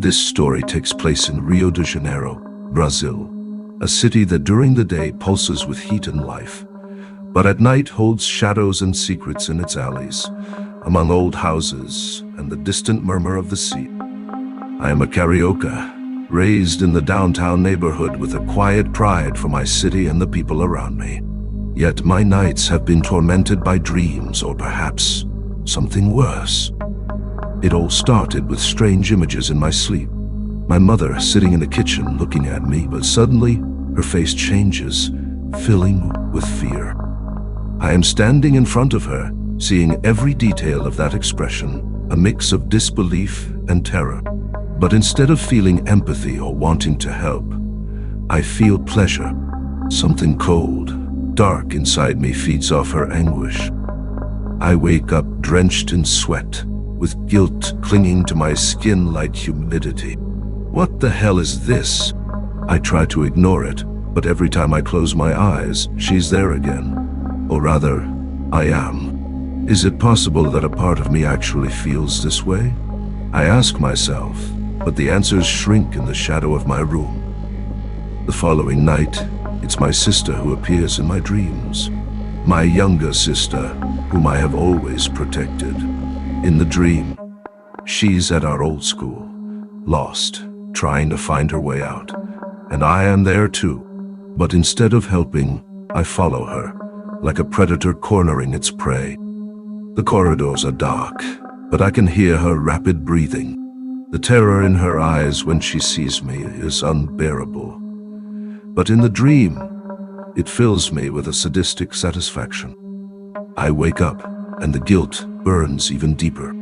This story takes place in Rio de Janeiro, Brazil, a city that during the day pulses with heat and life, but at night holds shadows and secrets in its alleys, among old houses and the distant murmur of the sea. I am a carioca, raised in the downtown neighborhood with a quiet pride for my city and the people around me. Yet my nights have been tormented by dreams, or perhaps something worse. It all started with strange images in my sleep. My mother sitting in the kitchen looking at me, but suddenly her face changes, filling with fear. I am standing in front of her, seeing every detail of that expression, a mix of disbelief and terror. But instead of feeling empathy or wanting to help, I feel pleasure. Something cold, dark inside me feeds off her anguish. I wake up drenched in sweat, with guilt clinging to my skin like humidity. What the hell is this? I try to ignore it, but every time I close my eyes, she's there again. Or rather, I am. Is it possible that a part of me actually feels this way? I ask myself, but the answers shrink in the shadow of my room. The following night, it's my sister who appears in my dreams. My younger sister, whom I have always protected. In the dream, she's at our old school, lost, trying to find her way out. And I am there too. But instead of helping, I follow her, like a predator cornering its prey. The corridors are dark, but I can hear her rapid breathing. The terror in her eyes when she sees me is unbearable. But in the dream, it fills me with a sadistic satisfaction. I wake up, and the guilt burns even deeper.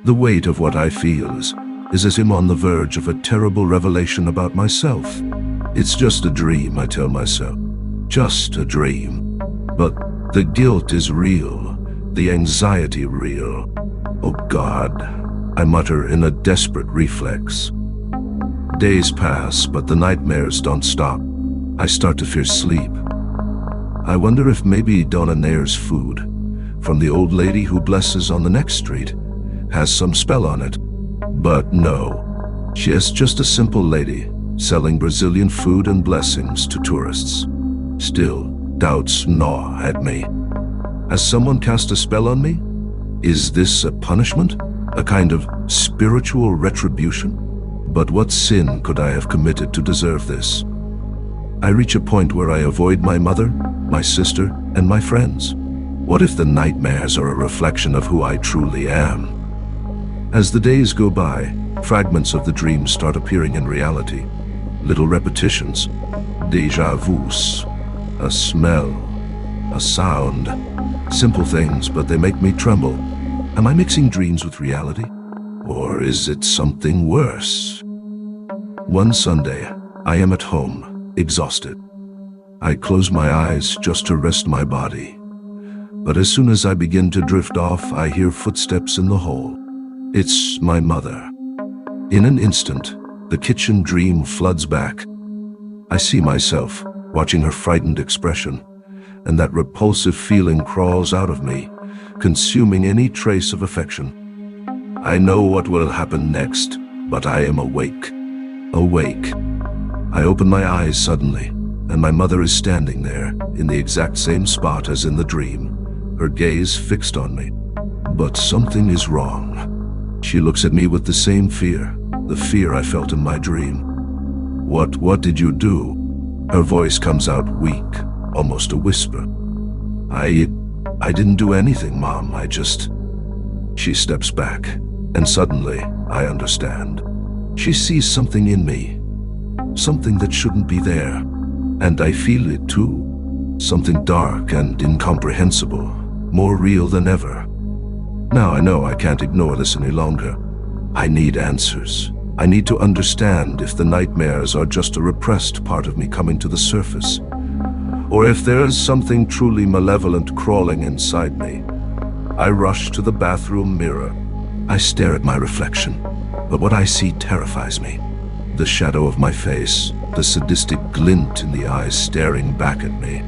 The weight of what I feel is as if I'm on the verge of a terrible revelation about myself. It's just a dream, I tell myself. Just a dream. But the guilt is real, the anxiety real. Oh God, I mutter in a desperate reflex. Days pass, but the nightmares don't stop. I start to fear sleep. I wonder if maybe Donna Nair's food, from the old lady who blesses on the next street, has some spell on it. But no, she is just a simple lady, selling Brazilian food and blessings to tourists. Still, doubts gnaw at me. Has someone cast a spell on me? Is this a punishment? A kind of spiritual retribution? But what sin could I have committed to deserve this? I reach a point where I avoid my mother, my sister, and my friends. What if the nightmares are a reflection of who I truly am? As the days go by, fragments of the dream start appearing in reality. Little repetitions, déjà vus, a smell, a sound. Simple things, but they make me tremble. Am I mixing dreams with reality? Or is it something worse? One Sunday, I am at home, exhausted. I close my eyes just to rest my body. But as soon as I begin to drift off, I hear footsteps in the hall. It's my mother. In an instant, the kitchen dream floods back. I see myself, watching her frightened expression, and that repulsive feeling crawls out of me, consuming any trace of affection. I know what will happen next, but I am awake. Awake. I open my eyes suddenly, and my mother is standing there, in the exact same spot as in the dream, her gaze fixed on me. But something is wrong. She looks at me with the same fear, the fear I felt in my dream. What did you do? Her voice comes out weak, almost a whisper. I didn't do anything, Mom, I just... She steps back, and suddenly, I understand. She sees something in me, something that shouldn't be there, and I feel it too. Something dark and incomprehensible, more real than ever. Now I know I can't ignore this any longer. I need answers. I need to understand if the nightmares are just a repressed part of me coming to the surface, or if there is something truly malevolent crawling inside me. I rush to the bathroom mirror. I stare at my reflection, but what I see terrifies me. The shadow of my face, the sadistic glint in the eyes staring back at me.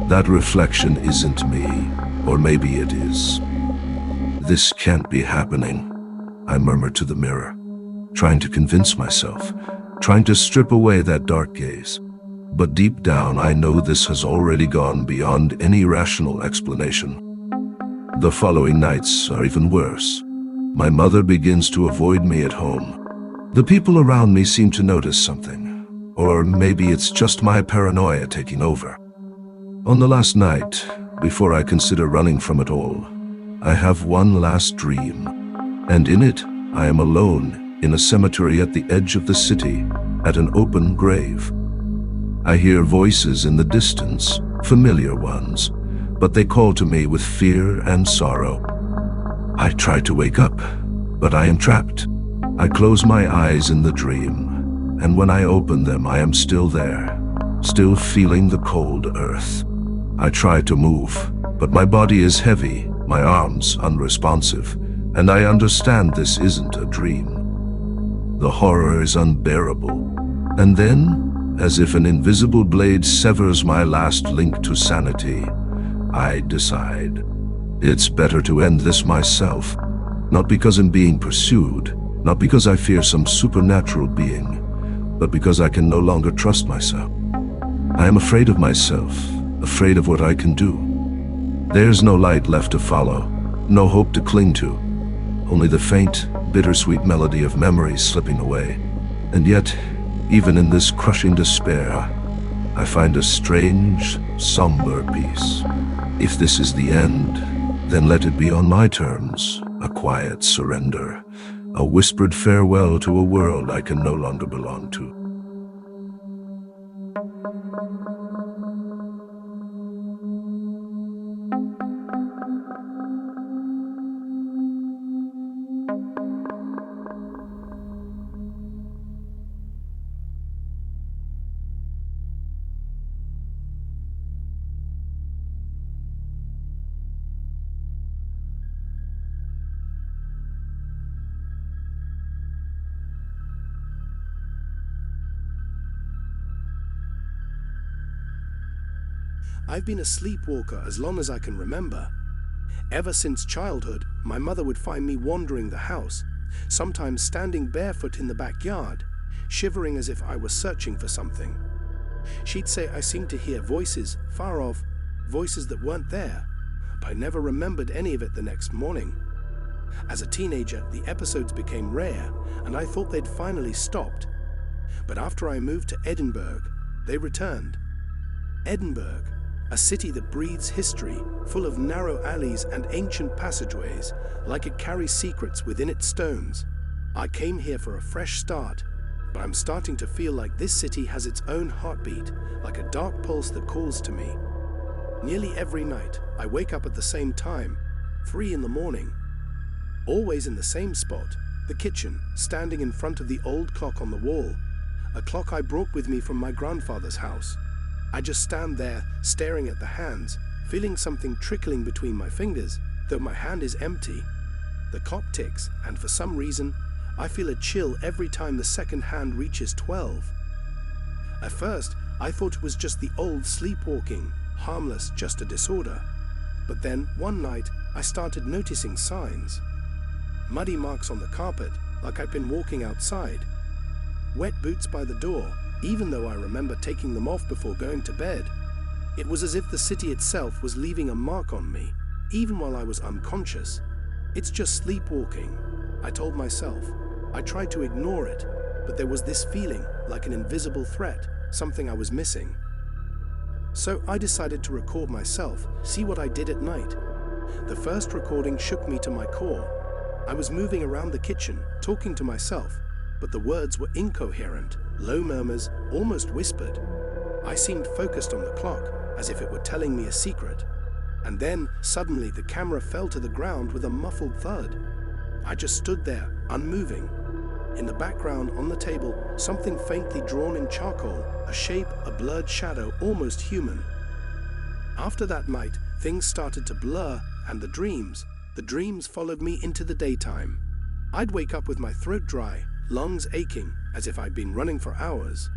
That reflection isn't me, or maybe it is. This can't be happening, I murmur to the mirror, trying to convince myself, trying to strip away that dark gaze. But deep down, I know this has already gone beyond any rational explanation. The following nights are even worse. My mother begins to avoid me at home. The people around me seem to notice something, or maybe it's just my paranoia taking over. On the last night, before I consider running from it all, I have one last dream, and in it, I am alone in a cemetery at the edge of the city, at an open grave. I hear voices in the distance, familiar ones, but they call to me with fear and sorrow. I try to wake up, but I am trapped. I close my eyes in the dream, and when I open them, I am still there, still feeling the cold earth. I try to move, but my body is heavy, my arms unresponsive, and I understand this isn't a dream. The horror is unbearable, and then, as if an invisible blade severs my last link to sanity, I decide it's better to end this myself, not because I'm being pursued, not because I fear some supernatural being, but because I can no longer trust myself. I am afraid of myself, afraid of what I can do. There's no light left to follow, no hope to cling to, only the faint, bittersweet melody of memories slipping away. And yet, even in this crushing despair, I find a strange, somber peace. If this is the end, then let it be on my terms, a quiet surrender, a whispered farewell to a world I can no longer belong to. I've been a sleepwalker as long as I can remember. Ever since childhood, my mother would find me wandering the house, sometimes standing barefoot in the backyard, shivering as if I was searching for something. She'd say I seemed to hear voices, far off, voices that weren't there, but I never remembered any of it the next morning. As a teenager, the episodes became rare, and I thought they'd finally stopped. But after I moved to Edinburg, they returned. Edinburg, a city that breathes history, full of narrow alleys and ancient passageways, like it carries secrets within its stones. I came here for a fresh start, but I'm starting to feel like this city has its own heartbeat, like a dark pulse that calls to me. Nearly every night, I wake up at the same time, 3 in the morning. Always in the same spot, the kitchen, standing in front of the old clock on the wall, a clock I brought with me from my grandfather's house. I just stand there, staring at the hands, feeling something trickling between my fingers, though my hand is empty. The clock ticks, and for some reason, I feel a chill every time the second hand reaches 12. At first, I thought it was just the old sleepwalking, harmless, just a disorder. But then, one night, I started noticing signs. Muddy marks on the carpet, like I'd been walking outside. Wet boots by the door, even though I remember taking them off before going to bed. It was as if the city itself was leaving a mark on me, even while I was unconscious. It's just sleepwalking, I told myself. I tried to ignore it, but there was this feeling, like an invisible threat, something I was missing. So I decided to record myself, see what I did at night. The first recording shook me to my core. I was moving around the kitchen, talking to myself, but the words were incoherent, low murmurs, almost whispered. I seemed focused on the clock, as if it were telling me a secret. And then, suddenly, the camera fell to the ground with a muffled thud. I just stood there, unmoving. In the background, on the table, something faintly drawn in charcoal, a shape, a blurred shadow, almost human. After that night, things started to blur, and the dreams followed me into the daytime. I'd wake up with my throat dry, lungs aching as if I'd been running for hours.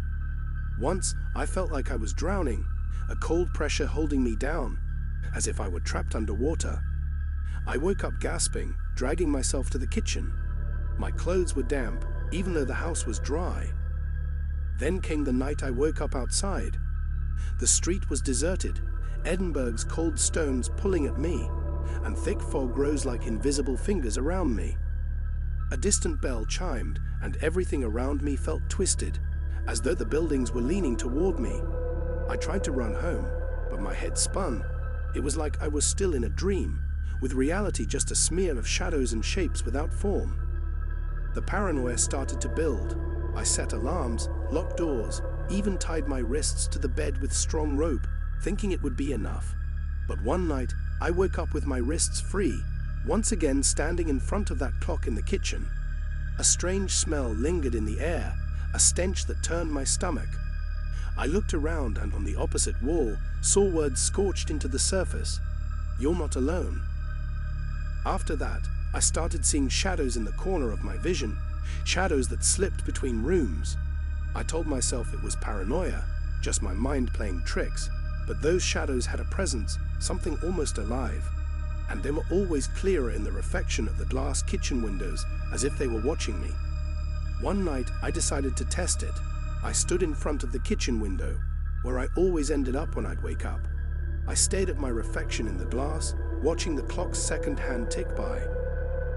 Once, I felt like I was drowning, a cold pressure holding me down, as if I were trapped underwater. I woke up gasping, dragging myself to the kitchen. My clothes were damp, even though the house was dry. Then came the night I woke up outside. The street was deserted, Edinburgh's cold stones pulling at me, and thick fog rose like invisible fingers around me. A distant bell chimed, and everything around me felt twisted, as though the buildings were leaning toward me. I tried to run home, but my head spun. It was like I was still in a dream, with reality just a smear of shadows and shapes without form. The paranoia started to build. I set alarms, locked doors, even tied my wrists to the bed with strong rope, thinking it would be enough. But one night, I woke up with my wrists free, once again standing in front of that clock in the kitchen. A strange smell lingered in the air, a stench that turned my stomach. I looked around and on the opposite wall saw words scorched into the surface. "You're not alone." After that, I started seeing shadows in the corner of my vision, shadows that slipped between rooms. I told myself it was paranoia, just my mind playing tricks, but those shadows had a presence, something almost alive. And they were always clearer in the reflection of the glass kitchen windows, as if they were watching me. One night, I decided to test it. I stood in front of the kitchen window, where I always ended up when I'd wake up. I stared at my reflection in the glass, watching the clock's second hand tick by.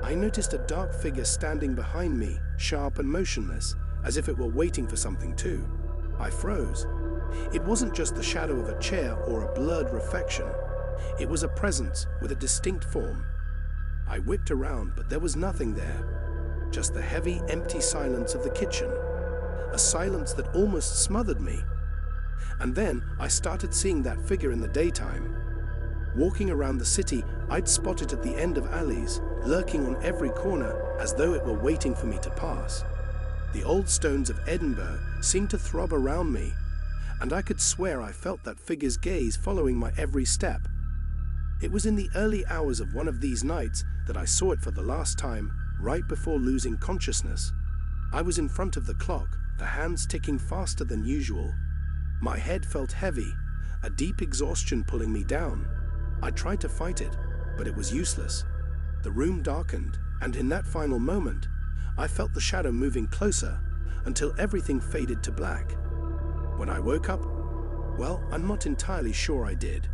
I noticed a dark figure standing behind me, sharp and motionless, as if it were waiting for something too. I froze. It wasn't just the shadow of a chair or a blurred reflection. It was a presence with a distinct form. I whipped around, but there was nothing there. Just the heavy, empty silence of the kitchen. A silence that almost smothered me. And then I started seeing that figure in the daytime. Walking around the city, I'd spot it at the end of alleys, lurking on every corner as though it were waiting for me to pass. The old stones of Edinburgh seemed to throb around me, and I could swear I felt that figure's gaze following my every step. It was in the early hours of one of these nights that I saw it for the last time, right before losing consciousness. I was in front of the clock, the hands ticking faster than usual. My head felt heavy, a deep exhaustion pulling me down. I tried to fight it, but it was useless. The room darkened, and in that final moment, I felt the shadow moving closer until everything faded to black. When I woke up, well, I'm not entirely sure I did.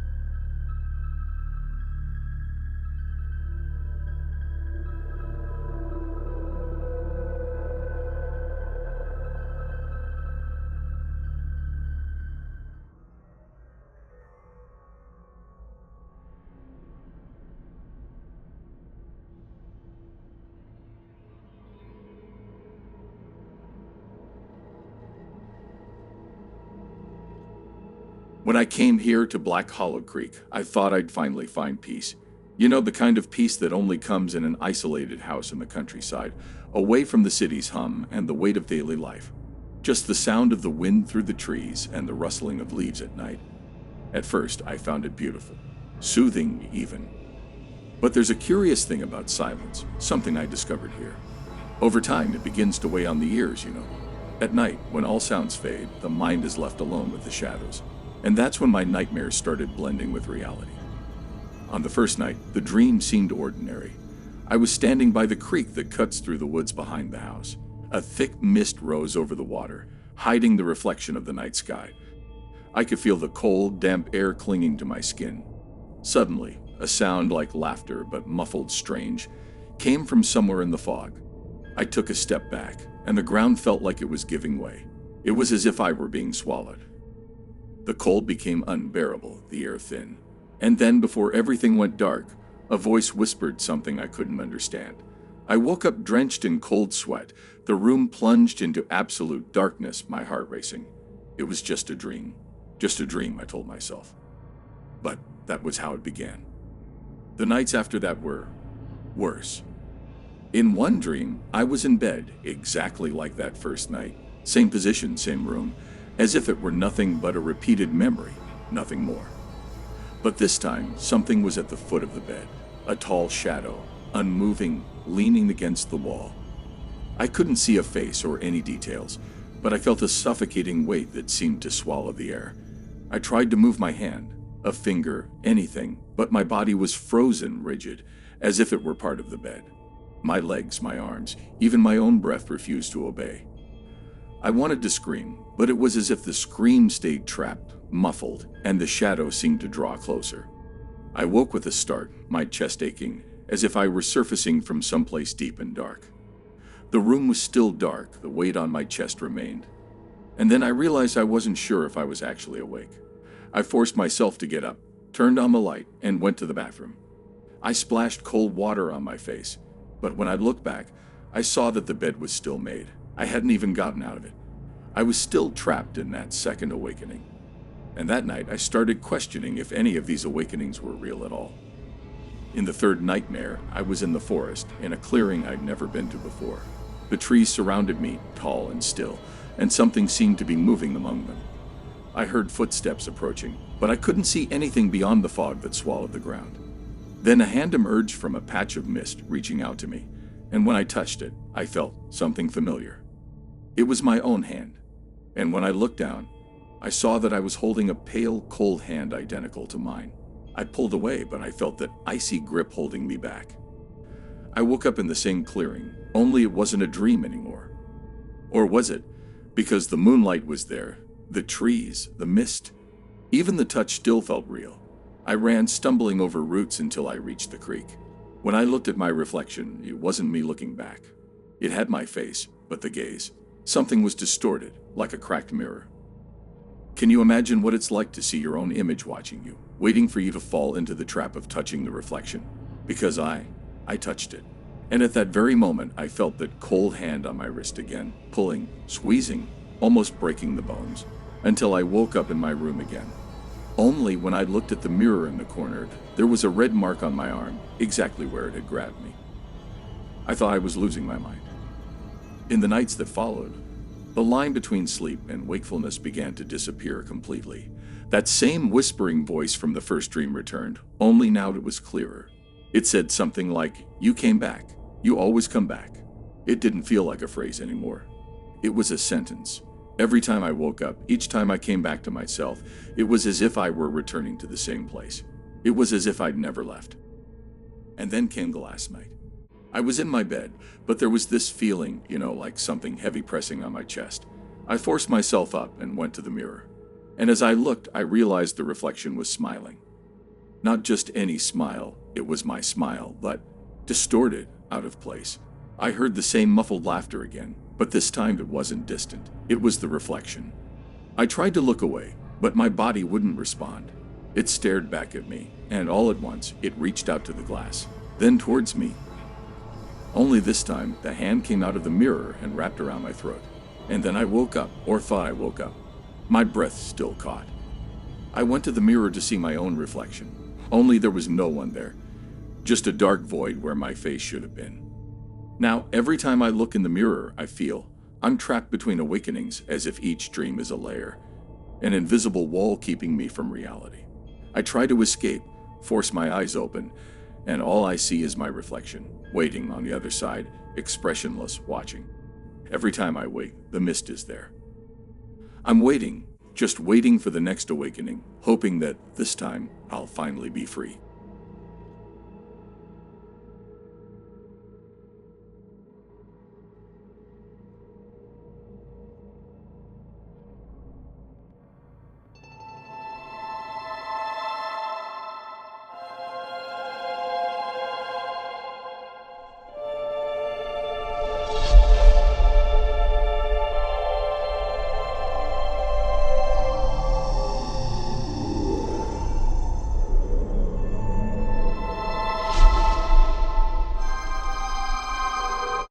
When I came here to Black Hollow Creek, I thought I'd finally find peace. You know, the kind of peace that only comes in an isolated house in the countryside, away from the city's hum and the weight of daily life. Just the sound of the wind through the trees and the rustling of leaves at night. At first, I found it beautiful, soothing even. But there's a curious thing about silence, something I discovered here. Over time, it begins to weigh on the ears, you know. At night, when all sounds fade, the mind is left alone with the shadows. And that's when my nightmares started blending with reality. On the first night, the dream seemed ordinary. I was standing by the creek that cuts through the woods behind the house. A thick mist rose over the water, hiding the reflection of the night sky. I could feel the cold, damp air clinging to my skin. Suddenly, a sound like laughter, but muffled strange, came from somewhere in the fog. I took a step back, and the ground felt like it was giving way. It was as if I were being swallowed. The cold became unbearable, the air thin. And then, before everything went dark, a voice whispered something I couldn't understand. I woke up drenched in cold sweat, the room plunged into absolute darkness, my heart racing. It was just a dream. Just a dream, I told myself. But that was how it began. The nights after that were worse. In one dream, I was in bed, exactly like that first night. Same position, same room, as if it were nothing but a repeated memory, nothing more. But this time, something was at the foot of the bed, a tall shadow, unmoving, leaning against the wall. I couldn't see a face or any details, but I felt a suffocating weight that seemed to swallow the air. I tried to move my hand, a finger, anything, but my body was frozen rigid, as if it were part of the bed. My legs, my arms, even my own breath refused to obey. I wanted to scream, but it was as if the scream stayed trapped, muffled, and the shadow seemed to draw closer. I woke with a start, my chest aching, as if I were surfacing from someplace deep and dark. The room was still dark, the weight on my chest remained. And then I realized I wasn't sure if I was actually awake. I forced myself to get up, turned on the light, and went to the bathroom. I splashed cold water on my face, but when I looked back, I saw that the bed was still made. I hadn't even gotten out of it. I was still trapped in that second awakening. And that night, I started questioning if any of these awakenings were real at all. In the third nightmare, I was in the forest, in a clearing I'd never been to before. The trees surrounded me, tall and still, and something seemed to be moving among them. I heard footsteps approaching, but I couldn't see anything beyond the fog that swallowed the ground. Then a hand emerged from a patch of mist, reaching out to me, and when I touched it, I felt something familiar. It was my own hand, and when I looked down, I saw that I was holding a pale, cold hand identical to mine. I pulled away, but I felt that icy grip holding me back. I woke up in the same clearing, only it wasn't a dream anymore. Or was it? Because the moonlight was there, the trees, the mist. Even the touch still felt real. I ran, stumbling over roots until I reached the creek. When I looked at my reflection, it wasn't me looking back. It had my face, but the gaze. Something was distorted, like a cracked mirror. Can you imagine what it's like to see your own image watching you, waiting for you to fall into the trap of touching the reflection? Because I touched it. And at that very moment, I felt that cold hand on my wrist again, pulling, squeezing, almost breaking the bones, until I woke up in my room again. Only when I looked at the mirror in the corner, there was a red mark on my arm, exactly where it had grabbed me. I thought I was losing my mind. In the nights that followed, the line between sleep and wakefulness began to disappear completely. That same whispering voice from the first dream returned, only now it was clearer. It said something like, "You came back. You always come back." It didn't feel like a phrase anymore. It was a sentence. Every time I woke up, each time I came back to myself, it was as if I were returning to the same place. It was as if I'd never left. And then came the last night. I was in my bed, but there was this feeling, like something heavy pressing on my chest. I forced myself up and went to the mirror. And as I looked, I realized the reflection was smiling. Not just any smile, it was my smile, but distorted, out of place. I heard the same muffled laughter again, but this time it wasn't distant. It was the reflection. I tried to look away, but my body wouldn't respond. It stared back at me, and all at once, it reached out to the glass, then towards me. Only this time, the hand came out of the mirror and wrapped around my throat. And then I woke up, or thought I woke up. My breath still caught. I went to the mirror to see my own reflection. Only there was no one there. Just a dark void where my face should have been. Now, every time I look in the mirror, I feel I'm trapped between awakenings, as if each dream is a layer, an invisible wall keeping me from reality. I try to escape, force my eyes open, and all I see is my reflection, waiting on the other side, expressionless, watching. Every time I wake, the mist is there. I'm waiting, just waiting for the next awakening, hoping that this time I'll finally be free.